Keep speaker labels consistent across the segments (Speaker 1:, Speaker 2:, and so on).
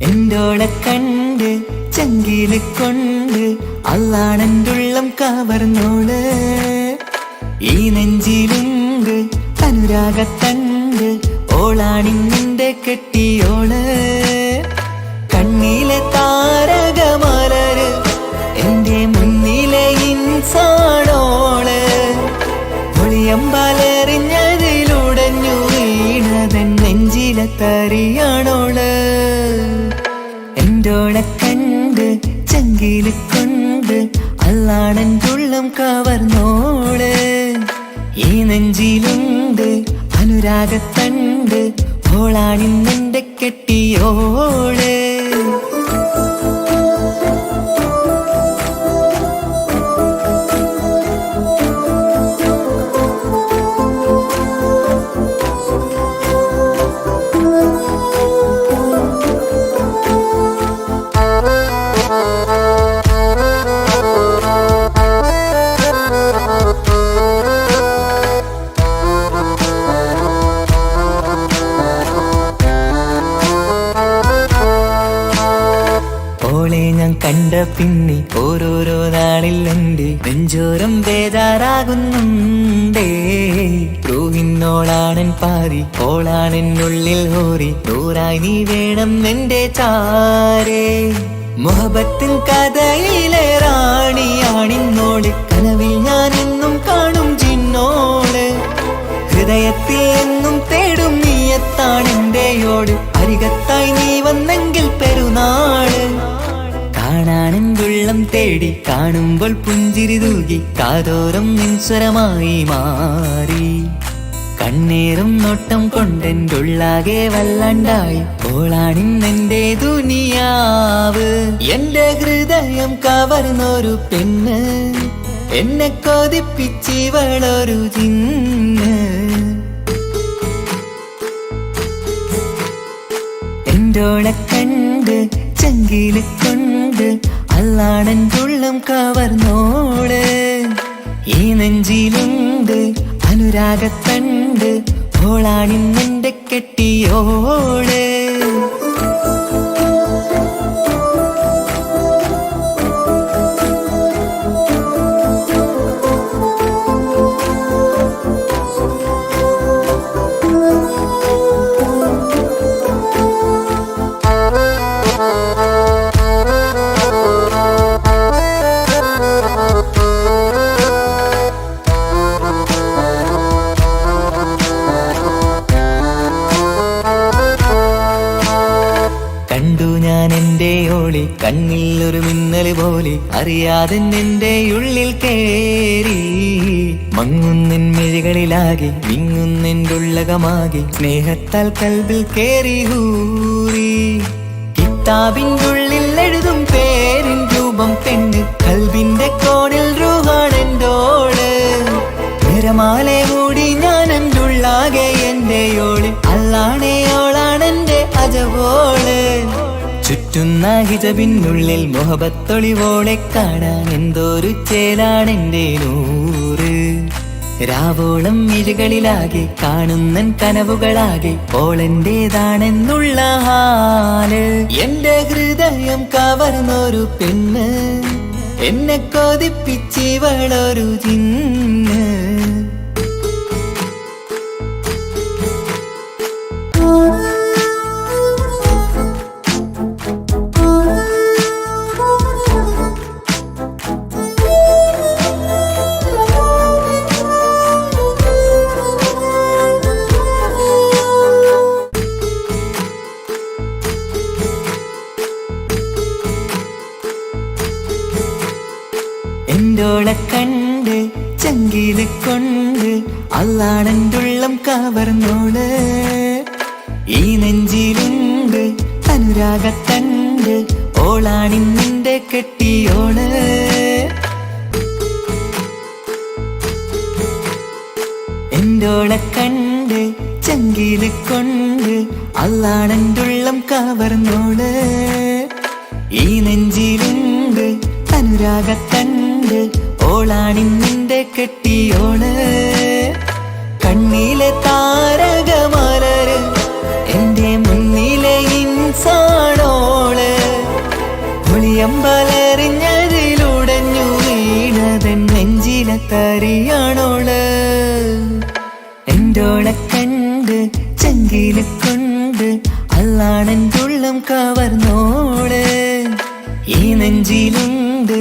Speaker 1: എന്തോളെ കണ്ട് ചങ്കില് കൊണ്ട് അള്ളാണെന്തുള്ളം കവർന്നോള്. ഈ നെഞ്ചിലുണ്ട് അനുരാഗത്തണ്ട് ഓളാണിന്റെ കെട്ടിയോള്. കണ്ണിലെ താരകമലര് എന്റെ മുന്നിലെ ഇൻസാണോള്. ഒളിയമ്പാലെറിഞ്ഞതിലുടഞ്ഞു വീണതൻ നെഞ്ചിലെ തറിയാണോള്. എന്തോളെ കണ്ട് ചങ്കില് കൊണ്ട് അള്ളാണെന്തുള്ളം കവർന്നോള്. ഈ നെഞ്ചിലുണ്ട് അനുരാഗത്തണ്ട് ഓളാണിന്നെന്റെ കെട്ടിയോള്. ഞാൻ കണ്ട പിന്നെ ഓരോരോ നാളിൽ എന്റെ നെഞ്ചോരം ബേജാറാകുന്നുണ്ടേ. റൂഹിന്നോളാണൻ പാതി ഓളാണെന്നുള്ളിൽ ഹോറി. നൂറായി നീ വേണം എന്റെ ചാരേ. മുഹബത്തിൻ കഥയിലെ റാണിയാണിന്നോട്. കനവിൽ ഞാൻ എന്നും കാണും ജിന്നോട്. ഹൃദയത്തിൽ എന്നും തേടും നീയത്താണെന്റെയോട്. അരികത്തായി നീ വന്നെങ്കിൽ പെരുന്നാള്. കാണാനെന്തുള്ളം തേടി കാണുമ്പോൾ പുഞ്ചിരി തൂകി കാതോരം നിൻസ്വരമായി മാറി. കണ്ണേറും നോട്ടം കൊണ്ടെന്തുള്ളാകെ വല്ലാണ്ടായി ഓളാണിന്നെന്റെ ദുനിയാവ്. എന്റെ ഹൃദയം കവർന്നൊരു പെണ്ണ് എന്നെ കൊതിപ്പിച്ചിവളൊരു ജിന്ന്. എന്തോളെ കണ്ട് ചങ്കില് കൊണ്ട് അള്ളാണെന്തുള്ളം കവർന്നോള്. ഈ നെഞ്ചിലുണ്ട് അനുരാഗത്തണ്ട് ഓളാണിന്നെന്റെ കെട്ടിയോള്. എന്റെ ഓളി കണ്ണിൽ ഒരു മിന്നല് പോലെ അറിയാതെ എന്റെ ഉള്ളിൽ കേറി. മങ്ങുന്നിൻ മിഴികളിലാകെ വിങ്ങുന്നെന്റെ ഉള്ളകമാകെ സ്നേഹത്താൽ കൽബിൽ കേറി ഹൂറി. കിതാബിന്റെ ഉള്ളിൽ എഴുതും പേരിൻ രൂപം പെണ്ണ്. കൽബിന്റെ കോണിൽ റൂഹാണെന്തോള്. നിറമാലെ മൂടി ഞാൻ എന്റെ ഉള്ളാകെ എന്റെ ഓളി. അല്ലാണേ ഓളാണെന്റെ അജവോള്. ചുറ്റുന്ന ഹിജബിനുള്ളിൽ മുഹബത്തൊളിവോളെ കാണാൻ എന്തോരു ചേലാണെന്റെ നൂറ്. രാവോളം മിഴികളിലാകെ കാണുന്നൻ കനവുകളാകെ ഓളെന്റേതാണെന്നുള്ള ഹാല്. എന്റെ ഹൃദയം കവർന്നൊരു പെണ്ണ് എന്നെ കൊതിപ്പിച്ചിവളൊരു ജിന്ന്. എന്തോളെ കണ്ട് ചങ്കില് കൊണ്ട് അള്ളാണെന്തുള്ളം കവർന്നോള്. ഈ നെഞ്ചിലുണ്ട് അനുരാഗത്തണ്ട്, ഓളാണിന്നിന്റെ കെട്ടിയോള്. എന്തോളെ കണ്ട് ചങ്കില് കൊണ്ട് അള്ളാണെന്തുള്ളം കവർന്നോള്. ഈ നെഞ്ചിലുണ്ട് അനുരാഗത്തണ്ട്, ഓളാണിന്നിന്റെ കെട്ടിയോള്. കണ്ണിലെ താരകമലര് എന്റെ മുന്നിലെ ഇൻസാണോള്. ഒളിയമ്പലറിഞ്ഞതിലുടഞ്ഞു വീണതൻ നെഞ്ചിലെ തരിയാണോള്. എന്തോളെ കണ്ട് ചങ്കില് കൊണ്ട് അള്ളാണെന്തുള്ളം കവർന്നോള്. ഈ നെഞ്ചിലുണ്ട്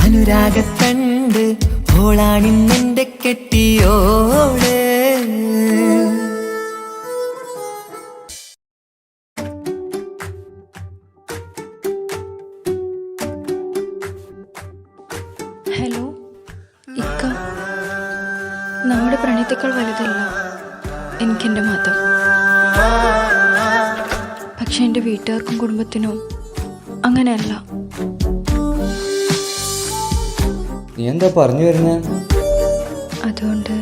Speaker 1: അനുരാഗത്തണ്ട്, ഓളാണിന്നെന്റെ കെട്ടിയോള്.
Speaker 2: ഹലോ ഇക്ക, നമ്മുടെ പ്രണയത്തേക്കാൾ വലുതല്ല എനിക്കെൻ്റെ മതം. പക്ഷെ എൻ്റെ വീട്ടുകാർക്കും കുടുംബത്തിനും അങ്ങനെയല്ല.
Speaker 3: നീ എന്താ പറഞ്ഞു വരുന്നേ?
Speaker 2: അതുകൊണ്ട്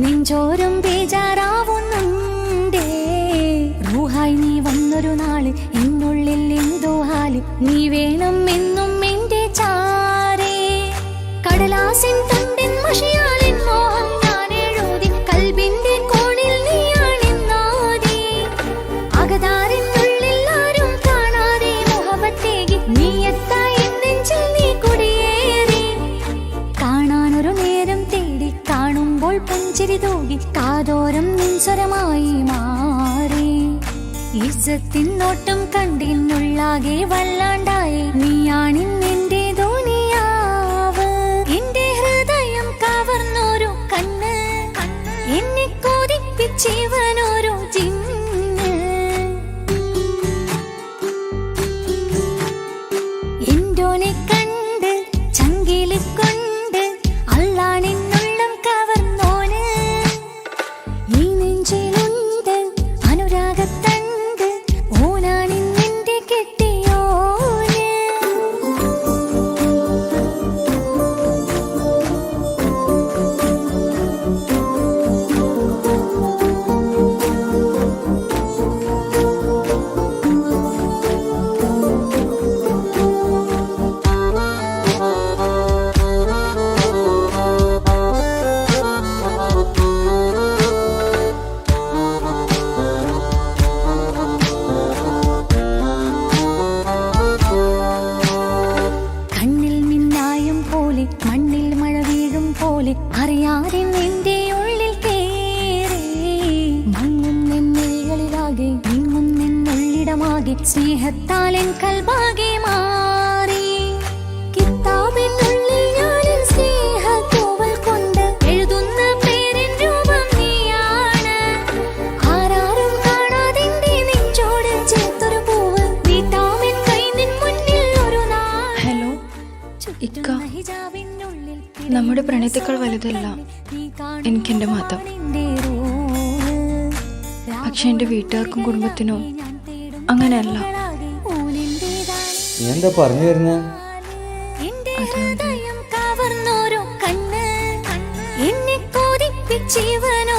Speaker 4: നെഞ്ചോരം ബേജാറാവുന്നുണ്ടേ. റൂഹായി നീ വന്നൊരു നാള് എന്നുള്ളിൽ എന്തോ ഹാല്. നീ വേണം എന്നും എന്റെ ചാരേ. കടലാസിൻ തണ്ടിൻ മഷിയാലിൻ മോഹം ഞാൻ എഴുതി. കൽബിന്റെ കോണിൽ നീയാണെന്നാതി. അകതാരിനുള്ളിൽ ആരും കാണാതെ മുഹബത്തേകി നീ എത്തായി നെഞ്ചിൽ നീ കുടിയേറി. കാണാനൊരു നേരം തേടി കാണുമ്പോൾ പുഞ്ചിരി തൂകി കാതോരം നിൻസ്വരമായി മാറി. ഇസ്സത്തിൻ നോട്ടം കണ്ടിന്നുള്ളാകെ വല്ലാണ്ടായി. നീയാണിന്നെന്റെ ദുനിയാവ്. എന്റെ ഹൃദയം കവർന്നൊരു കണ്ണ്, എന്നെ കൊതിപ്പിച്ചിവനൊരു ജിന്ന്. എന്തോനെ കണ്ട് ചങ്കില് കൊണ്ട് അള്ളാണെന്നുള്ളം കവർന്നോന്. ഈ നെഞ്ചിലുണ്ട് അനുരാഗത്തണ്ട്, ഓനാണിന്നെന്റെ കെട്ടിയോന്. സ്നേഹത്താൽ എൻ കൽബാകെ മാറി കിതാബിനുള്ളിൽ ഞാനിൻ സ്നേഹത്തൂവൽ കൊണ്ട് എഴുതുന്ന പേരിൻ രൂപം നീയാണ് ആരാരും കാണാതെന്റെ നെഞ്ചോട് ചേർത്തൊരു പൂവ് നീട്ടാമെൻ കൈ നിൻ മുന്നിൽ ഒരു നാൾ
Speaker 2: ഹലോ ഇക്ക നമ്മുടെ പ്രണയത്തേക്കാൾ വലുതല്ല എനിക്കെൻ്റെ മതം. പക്ഷെ എൻ്റെ വീട്ടുകാർക്കും കുടുംബത്തിനും അങ്ങനെയല്ല.
Speaker 3: നീ എന്താ പറഞ്ഞു വരുന്നേ?
Speaker 2: അതുകൊണ്ട്
Speaker 4: കവർന്നോരോ കണ്ണ് എന്നെ കൊതിപ്പിച്ചിവനോ